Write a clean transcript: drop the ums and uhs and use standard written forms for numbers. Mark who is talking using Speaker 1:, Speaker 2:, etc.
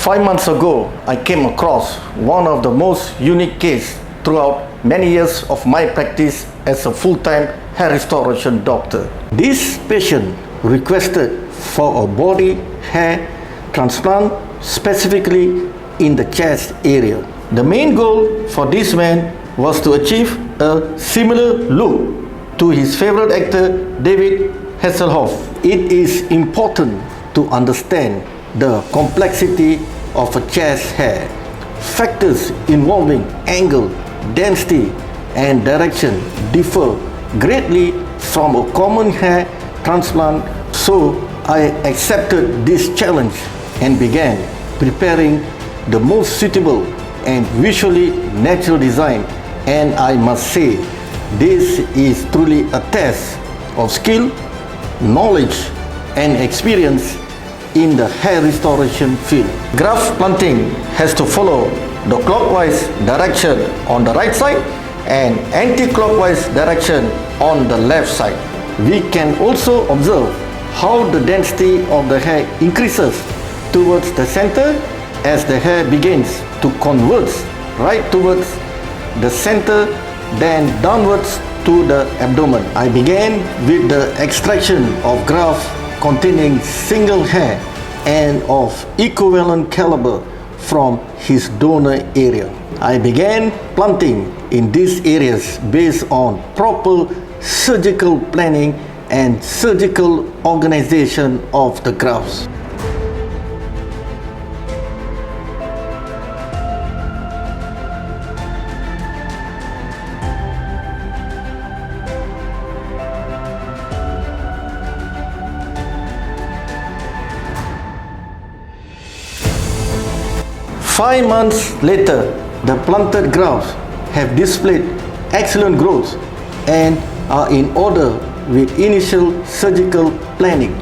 Speaker 1: 5 months ago, I came across one of the most unique cases throughout many years of my practice as a full-time hair restoration doctor. This patient requested for a body hair transplant, specifically in the chest area. The main goal for this man was to achieve a similar look to his favorite actor David Hasselhoff. It is important to understand the complexity of a chest hair. Factors involving angle, density, and direction differ greatly from a common hair transplant, so I accepted this challenge and began preparing the most suitable and visually natural design, and I must say, this is truly a test of skill, knowledge, and experience in the hair restoration field. Graft planting has to follow the clockwise direction on the right side and anti-clockwise direction on the left side. We can also observe how the density of the hair increases towards the center as the hair begins to converge right towards the center, then downwards to the abdomen. I began with the extraction of graft containing single hair and of equivalent caliber from his donor area. I began planting in these areas based on proper surgical planning and surgical organization of the grafts. Five months later, the planted grafts have displayed excellent growth and are in order with initial surgical planning.